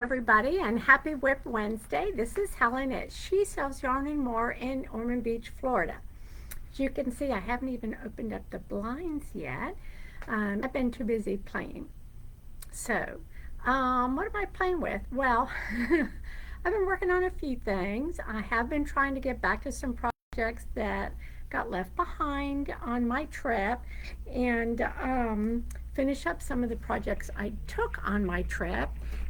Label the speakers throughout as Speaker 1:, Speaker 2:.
Speaker 1: everybody, and happy WIP Wednesday. This is Helen at She Sells Yarn and More in Ormond Beach, Florida. As you can see, I haven't even opened up the blinds yet. I've been too busy playing. What am I playing with? Well, I've been working on a few things. I have been trying to get back to some projects that got left behind on my trip and finish up some of the projects I took on my trip.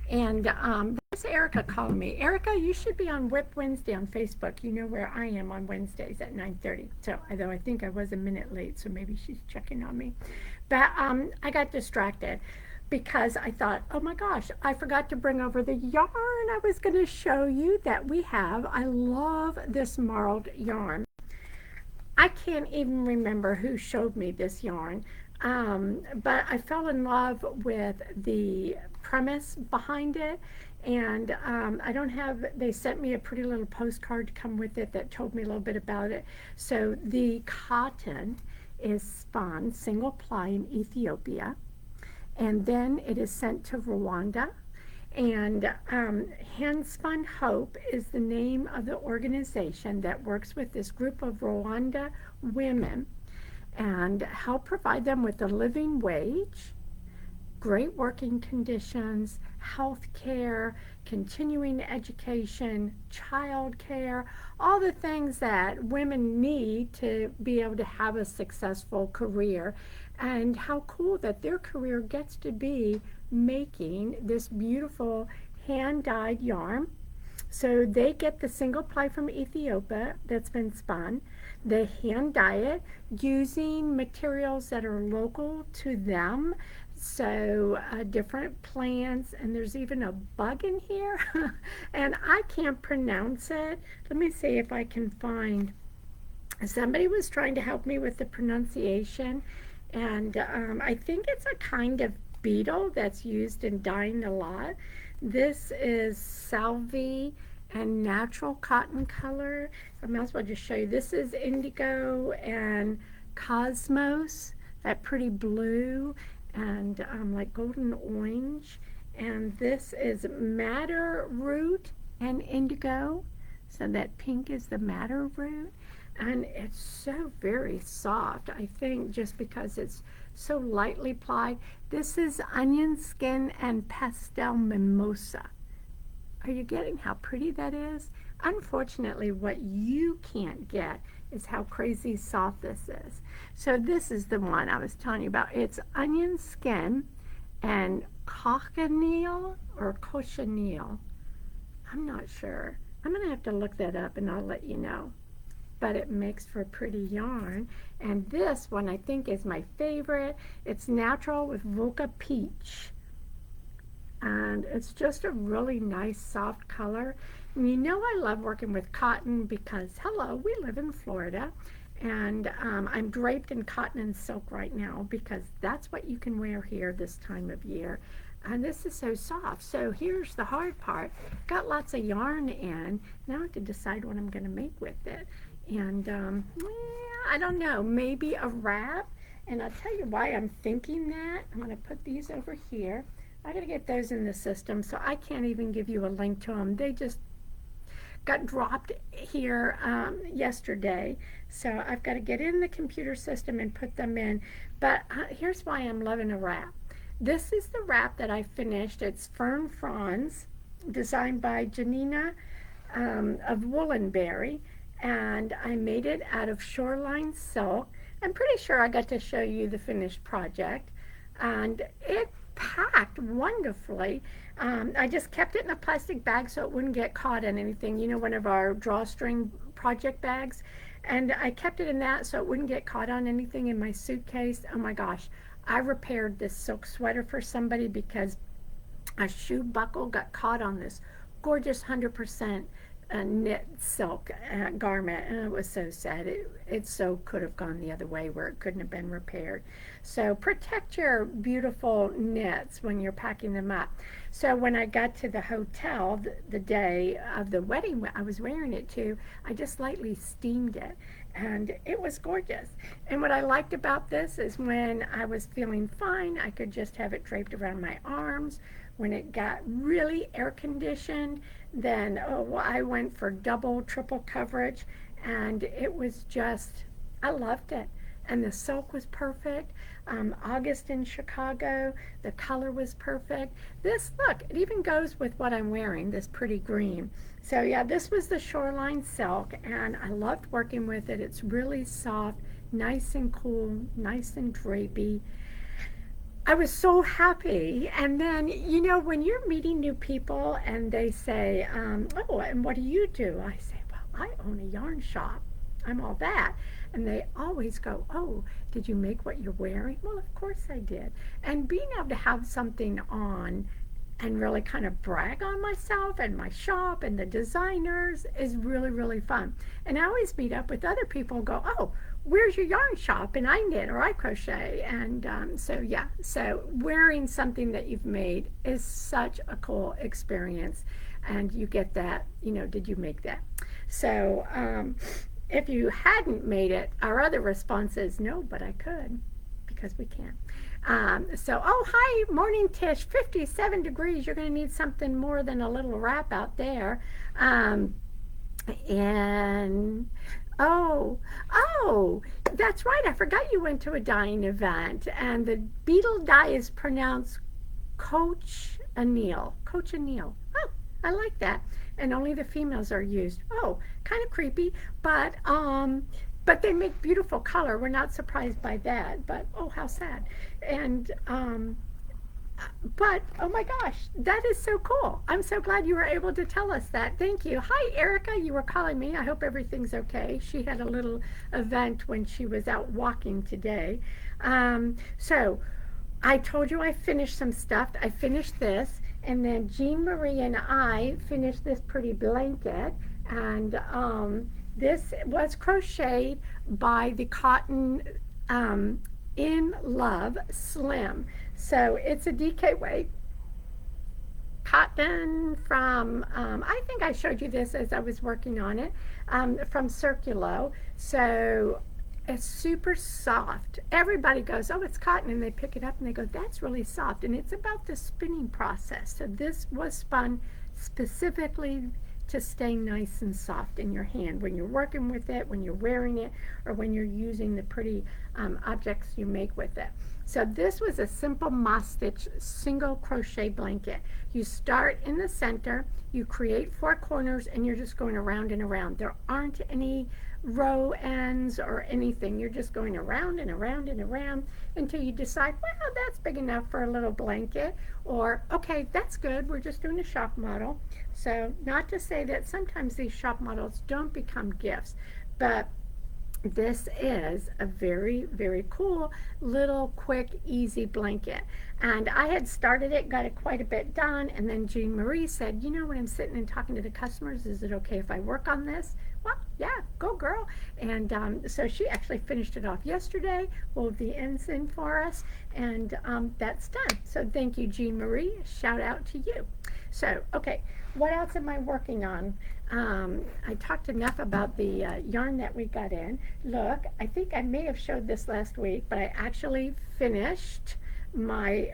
Speaker 1: And there's Erica calling me. Erica, you should be on WIP Wednesday on Facebook. You know where I am on Wednesdays at 9:30. So, although I think I was a minute late, so maybe she's checking on me. But I got distracted because I thought, oh my gosh, I forgot to bring over the yarn I was going to show you that we have. I love this marled yarn. I can't even remember who showed me this yarn, but I fell in love with the premise behind it. And I don't have, they sent me a pretty little postcard to come with it that told me a little bit about it. So the cotton is spun single ply in Ethiopia, and then it is sent to Rwanda. And Handspun Hope is the name of the organization that works with this group of Rwanda women and help provide them with a living wage, great working conditions, health care, continuing education, child care, all the things that women need to be able to have a successful career. And how cool that their career gets to be making this beautiful hand-dyed yarn. So they get the single ply from Ethiopia that's been spun. They hand dye it using materials that are local to them. So different plants, and there's even a bug in here, and I can't pronounce it. Let me see if I can find. Somebody was trying to help me with the pronunciation, and I think it's a kind of beetle that's used in dyeing a lot. This is Salvie and natural cotton color. I might as well just show you. This is indigo and cosmos, that pretty blue, and like golden orange. And this is madder root and indigo. So that pink is the madder root. And it's so very soft, I think, just because it's so lightly plied. This is onion skin and pastel mimosa. Are you getting how pretty that is? Unfortunately, what you can't get is how crazy soft this is. So this is the one I was telling you about. It's onion skin and cochineal or cochineal. I'm not sure. I'm going to have to look that up and I'll let you know. But it makes for pretty yarn. And this one I think is my favorite. It's natural with Volca peach. And it's just a really nice soft color. And you know I love working with cotton because, hello, we live in Florida. And I'm draped in cotton and silk right now because that's what you can wear here this time of year. And this is so soft. So here's the hard part. Got lots of yarn in. Now I have to decide what I'm going to make with it. And I don't know, maybe a wrap. And I'll tell you why I'm thinking that. I'm going to put these over here. I got to get those in the system, so I can't even give you a link to them. They just got dropped here yesterday. So I've got to get in the computer system and put them in. But here's why I'm loving a wrap. This is the wrap that I finished. It's Fern Fronds, designed by Janina of Woolenberry. And I made it out of shoreline silk. I'm pretty sure I got to show you the finished project. And it packed wonderfully. I just kept it in a plastic bag so it wouldn't get caught in anything. You know, one of our drawstring project bags. And I kept it in that so it wouldn't get caught on anything in my suitcase. Oh my gosh. I repaired this silk sweater for somebody because a shoe buckle got caught on this gorgeous 100% knit silk garment, and it was so sad. It so could have gone the other way where it couldn't have been repaired. So protect your beautiful knits when you're packing them up. So when I got to the hotel the day of the wedding I was wearing it to, I just lightly steamed it, and it was gorgeous. And what I liked about this is when I was feeling fine, I could just have it draped around my arms When it got really air conditioned, then I went for double, triple coverage, and it was just, I loved it. And the silk was perfect. August in Chicago, the color was perfect. This, look, it even goes with what I'm wearing, this pretty green. So yeah, this was the Shoreline silk, and I loved working with it. It's really soft, nice and cool, nice and drapey. I was so happy. And then, when you're meeting new people and they say, oh, and what do you do? I say, well, I own a yarn shop. I'm all that. And they always go, oh, did you make what you're wearing? Well, of course I did. And being able to have something on and really kind of brag on myself and my shop and the designers is really, really fun. And I always meet up with other people and go, oh, where's your yarn shop? And I knit or I crochet. And so wearing something that you've made is such a cool experience. And you get that, did you make that? So if you hadn't made it, our other response is no, but I could, because we can't. Oh, hi, morning, Tish. 57 degrees. You're going to need something more than a little wrap out there. And oh, that's right. I forgot you went to a dyeing event, and the beetle dye is pronounced Coach Anil. Oh, I like that. And only the females are used. Oh, kind of creepy, but they make beautiful color. We're not surprised by that. But oh, how sad. And but oh my gosh, that is so cool. I'm so glad you were able to tell us that. Thank you. Hi, Erica. You were calling me. I hope everything's okay. She had a little event when she was out walking today. So I told you I finished some stuff. I finished this, and then Jean Marie and I finished this pretty blanket, and this was crocheted by the Cotton in Love Slim. So it's a DK weight cotton from, I think I showed you this as I was working on it, from Circulo. So it's super soft. Everybody goes, oh, it's cotton, and they pick it up and they go, that's really soft. And it's about the spinning process. So this was spun specifically to stay nice and soft in your hand when you're working with it, when you're wearing it, or when you're using the pretty objects you make with it. So this was a simple moss stitch single crochet blanket. You start in the center, you create 4 corners, and you're just going around and around. There aren't any row ends or anything. You're just going around and around and around until you decide, well, that's big enough for a little blanket, or okay, that's good, we're just doing a shop model. So not to say that sometimes these shop models don't become gifts, but this is a very, very cool little quick easy blanket. And I had started it, got it quite a bit done, and then Jean Marie said, when I'm sitting and talking to the customers, is it okay if I work on this? Well, yeah, go girl. And so she actually finished it off yesterday, wove the ends in for us, and that's done. So thank you, Jean Marie. Shout out to you. So okay, what else am I working on? I talked enough about the yarn that we got in. Look, I think I may have showed this last week, but I actually finished my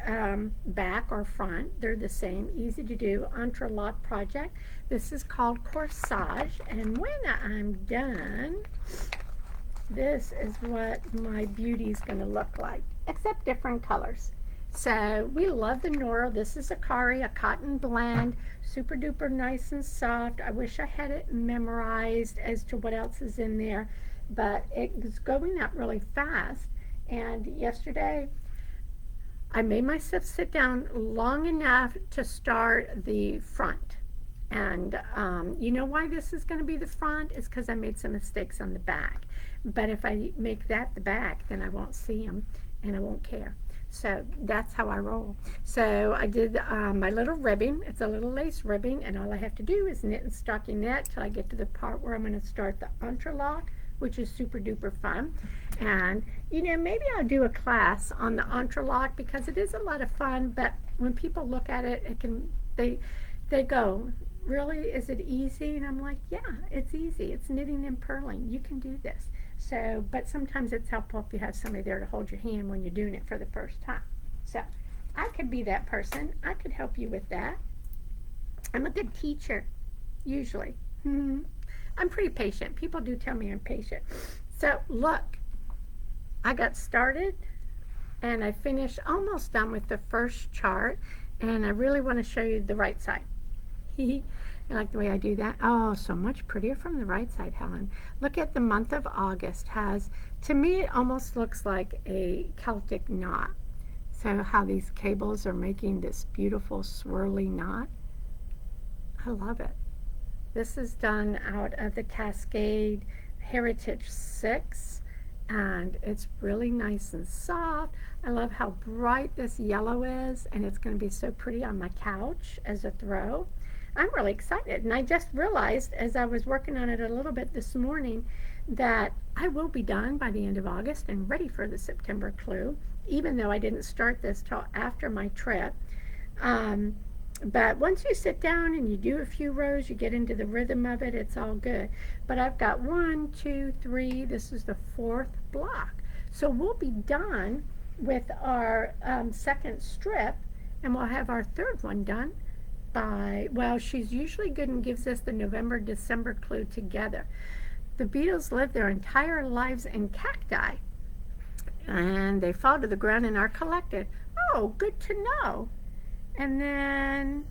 Speaker 1: back or front. They're the same, easy to do, entrelac project. This is called corsage, and when I'm done, this is what my beauty is going to look like, except different colors. So we love the Nora. This is a cotton blend, super duper nice and soft. I wish I had it memorized as to what else is in there, but it's going up really fast. And yesterday I made myself sit down long enough to start the front. And you know why this is going to be the front? It's because I made some mistakes on the back. But if I make that the back, then I won't see them and I won't care. So that's how I roll. So I did my little ribbing. It's a little lace ribbing, and all I have to do is knit and stockinette till I get to the part where I'm going to start the entrelac, which is super duper fun. And maybe I'll do a class on the entrelac because it is a lot of fun. But when people look at it, they go, really, is it easy? And I'm like, yeah, it's easy. It's knitting and purling. You can do this. So, but sometimes it's helpful if you have somebody there to hold your hand when you're doing it for the first time. So I could be that person. I could help you with that. I'm a good teacher, usually. I'm pretty patient. People do tell me I'm patient. So, look, I got started and I finished almost done with the first chart, and I really want to show you the right side. You like the way I do that? Oh, so much prettier from the right side, Helen. Look at the month of August has, to me, it almost looks like a Celtic knot. So how these cables are making this beautiful swirly knot. I love it. This is done out of the Cascade Heritage 6, and it's really nice and soft. I love how bright this yellow is, and it's going to be so pretty on my couch as a throw. I'm really excited, and I just realized as I was working on it a little bit this morning that I will be done by the end of August and ready for the September clue, even though I didn't start this till after my trip. Um, but once you sit down and you do a few rows, you get into the rhythm of it, it's all good. But I've got 1, 2, 3, this is the 4th block. So we'll be done with our second strip, and we'll have our third one done by, well, she's usually good and gives us the November, December clue together. The beetles live their entire lives in cacti, and they fall to the ground and are collected. Oh, good to know. And then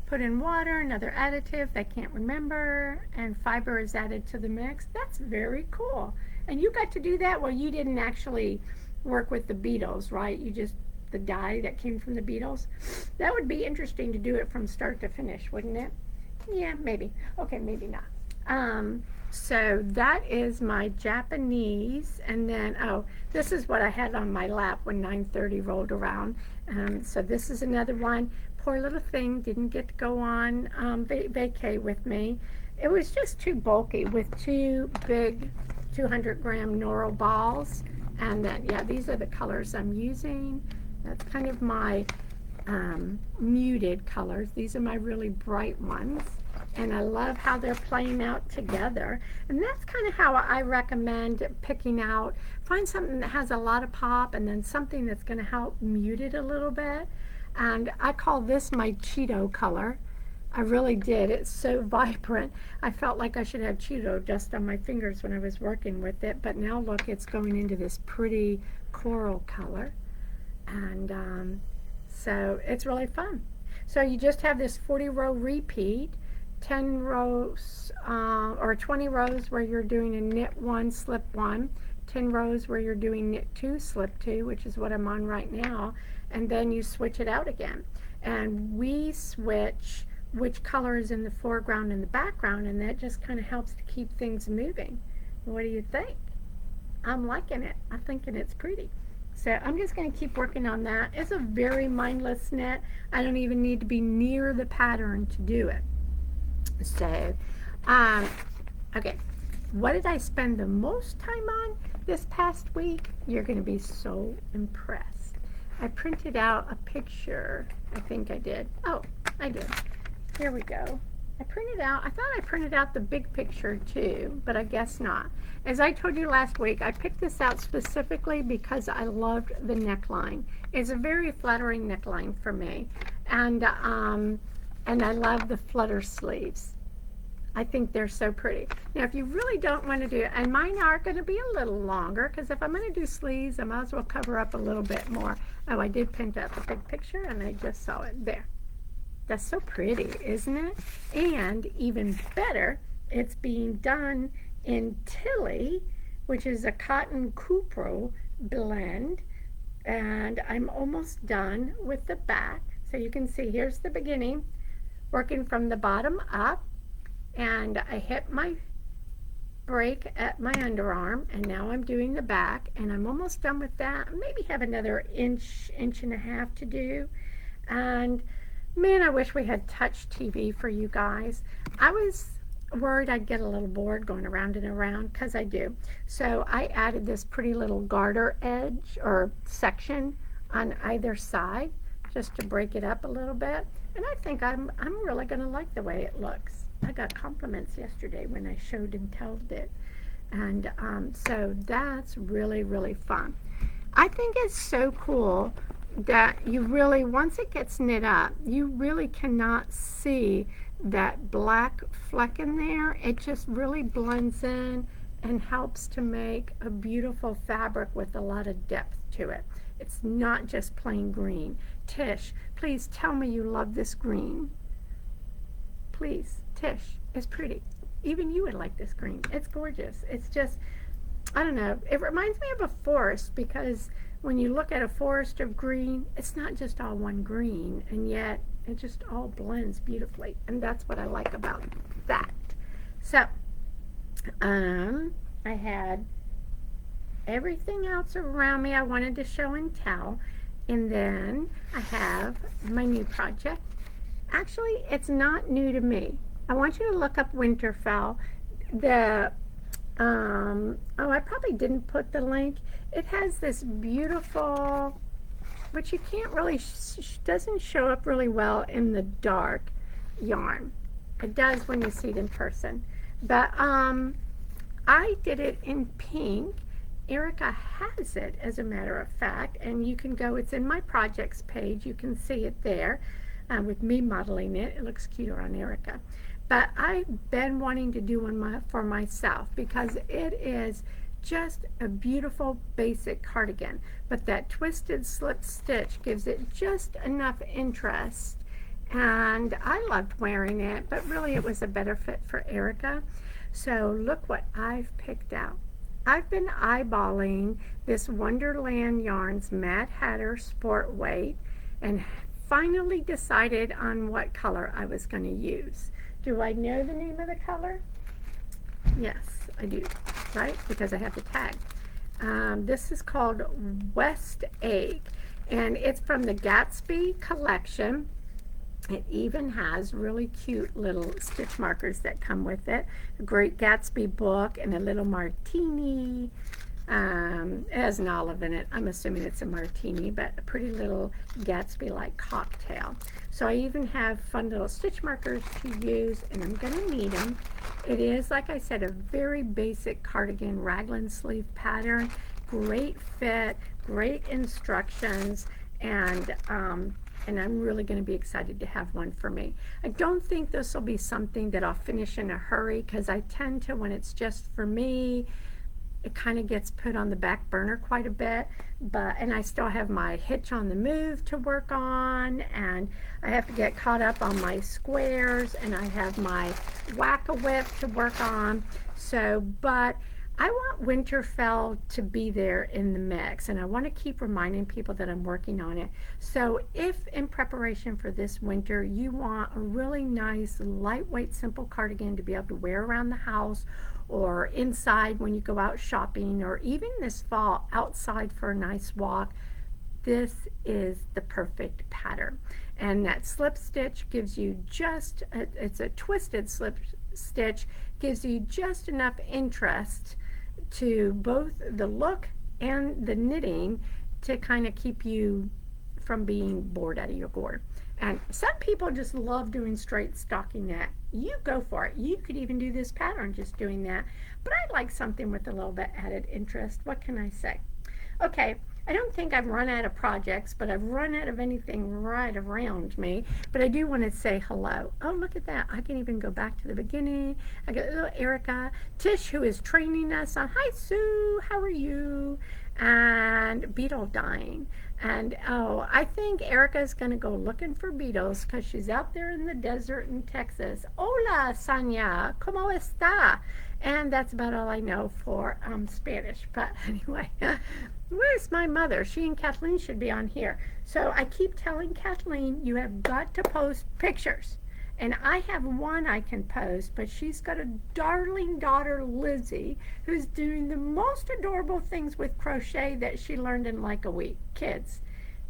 Speaker 1: put in water, another additive they can't remember, and fiber is added to the mix. That's very cool. And you got to do that? Well, you didn't actually work with the beetles, right? You just, the dye that came from the beetles. That would be interesting to do it from start to finish, wouldn't it? Yeah, maybe. Okay, maybe not. So that is my Japanese, and then, oh, this is what I had on my lap when 9:30 rolled around. So this is another one. Poor little thing didn't get to go on vacay with me. It was just too bulky with 2 big 200-gram Noro balls. And then, yeah, these are the colors I'm using. That's kind of my muted colors. These are my really bright ones. And I love how they're playing out together. And that's kind of how I recommend picking out. Find something that has a lot of pop and then something that's going to help mute it a little bit. And I call this my Cheeto color. I really did. It's so vibrant. I felt like I should have Cheeto dust on my fingers when I was working with it. But now look, it's going into this pretty coral color. And so it's really fun. So you just have this 40-row repeat. 10 rows or 20 rows where you're doing a knit 1, slip 1, 10 rows where you're doing knit 2, slip 2, which is what I'm on right now, and then you switch it out again. And we switch which color is in the foreground and the background, and that just kind of helps to keep things moving. What do you think? I'm liking it. I'm thinking it's pretty. So I'm just going to keep working on that. It's a very mindless knit. I don't even need to be near the pattern to do it. So, okay, what did I spend the most time on this past week? You're going to be so impressed. I printed out a picture. I think I did. Oh, I did. Here we go. I thought I printed out the big picture too, but I guess not. As I told you last week, I picked this out specifically because I loved the neckline. It's a very flattering neckline for me. And I love the flutter sleeves. I think they're so pretty. Now, if you really don't want to do it, and mine are going to be a little longer, because if I'm going to do sleeves, I might as well cover up a little bit more. Oh, I did print out the big picture, and I just saw it there. That's so pretty, isn't it? And even better, it's being done in Tilly, which is a cotton cupro blend. And I'm almost done with the back. So you can see, here's the beginning, working from the bottom up, and I hit my break at my underarm, and now I'm doing the back, and I'm almost done with that. Maybe have another inch and a half to do. And man, I wish we had touch TV for you guys. I was worried I'd get a little bored going around and around, because I do. So I added this pretty little garter edge or section on either side just to break it up a little bit. And I think I'm really going to like the way it looks. I got compliments yesterday when I showed and told it. And so that's really, really fun. I think it's so cool that you really, once it gets knit up, you really cannot see that black fleck in there. It just really blends in and helps to make a beautiful fabric with a lot of depth to it. It's not just plain green. Tish, please tell me you love this green. Please, Tish, it's pretty. Even you would like this green. It's gorgeous. It's just, I don't know. It reminds me of a forest because when you look at a forest of green, it's not just all one green, and yet it just all blends beautifully. And that's what I like about that. So, I had everything else around me I wanted to show and tell. And then I have my new project. Actually, it's not new to me. I want you to look up Winterfell. The oh, I probably didn't put the link. It has this beautiful, which you can't really, doesn't show up really well in the dark yarn. It does when you see it in person. But I did it in pink. Erica has it, as a matter of fact, and you can go, it's in my projects page. You can see it there with me modeling it. It looks cuter on Erica. But I've been wanting to do one for myself because it is just a beautiful basic cardigan. But that twisted slip stitch gives it just enough interest. And I loved wearing it, but really it was a better fit for Erica. So look what I've picked out. I've been eyeballing this Wonderland Yarns Mad Hatter Sport Weight and finally decided on what color I was going to use. Do I know the name of the color? Yes, I do, right? Because I have the tag. This is called West Egg, and it's from the Gatsby collection. It even has really cute little stitch markers that come with it. A Great Gatsby book and a little martini. It has an olive in it. I'm assuming it's a martini, but a pretty little Gatsby-like cocktail. So I even have fun little stitch markers to use, and I'm going to need them. It is, like I said, a very basic cardigan raglan sleeve pattern. Great fit, great instructions, and I'm really going to be excited to have one for me. I don't think this will be something that I'll finish in a hurry because I tend to, when it's just for me, it kind of gets put on the back burner quite a bit. And I still have my hitch on the move to work on, and I have to get caught up on my squares, and I have my Whack-A-Whip to work on. So, but I want Winterfell to be there in the mix, and I want to keep reminding people that I'm working on it. So if in preparation for this winter you want a really nice lightweight simple cardigan to be able to wear around the house or inside when you go out shopping, or even this fall outside for a nice walk, this is the perfect pattern. And that slip stitch gives you just, it's a twisted slip stitch, gives you just enough interest to both the look and the knitting to kind of keep you from being bored out of your gourd. And some people just love doing straight stockinette. You go for it. You could even do this pattern just doing that. But I like something with a little bit added interest. What can I say? Okay, I don't think I've run out of projects, but I've run out of anything right around me. But I do want to say hello. Oh, look at that. I can even go back to the beginning. I got little Erica. Tish, who is training us on, hi Sue, how are you? And Beetle Dying. And oh, I think Erica's going to go looking for beetles because she's out there in the desert in Texas. Hola, Sonia, ¿cómo está? And that's about all I know for Spanish. But anyway, where's my mother? She and Kathleen should be on here. So I keep telling Kathleen, you have got to post pictures. And I have one I can post, but she's got a darling daughter, Lizzie, who's doing the most adorable things with crochet that she learned in like a week. Kids,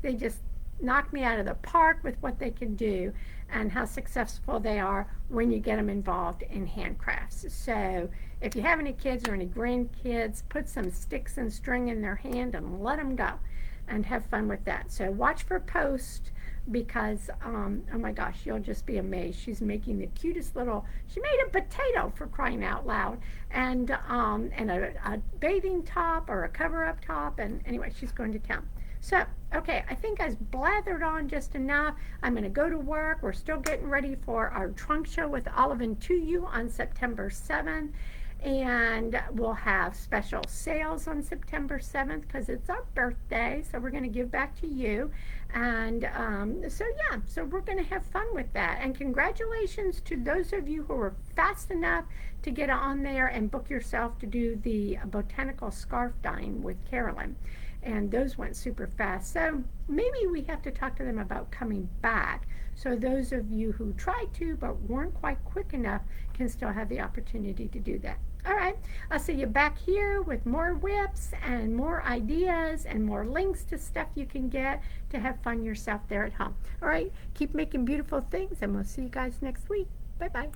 Speaker 1: they just knock me out of the park with what they can do and how successful they are when you get them involved in handcrafts. So if you have any kids or any grandkids, put some sticks and string in their hand and let them go and have fun with that. So watch for posts because oh my gosh, you'll just be amazed. She's making the cutest little, she made a potato for crying out loud, and a bathing top or a cover up top, and anyway, she's going to town. So, okay, I think I blathered on just enough. I'm going to go to work. We're still getting ready for our trunk show with Olive and To You on September 7th. And we'll have special sales on September 7th because it's our birthday. So we're going to give back to you. And so we're going to have fun with that. And congratulations to those of you who were fast enough to get on there and book yourself to do the botanical scarf dyeing with Carolyn. And those went super fast. So maybe we have to talk to them about coming back. So those of you who tried to but weren't quite quick enough can still have the opportunity to do that. All right, I'll see you back here with more whips and more ideas and more links to stuff you can get to have fun yourself there at home. All right, keep making beautiful things, and we'll see you guys next week. Bye bye.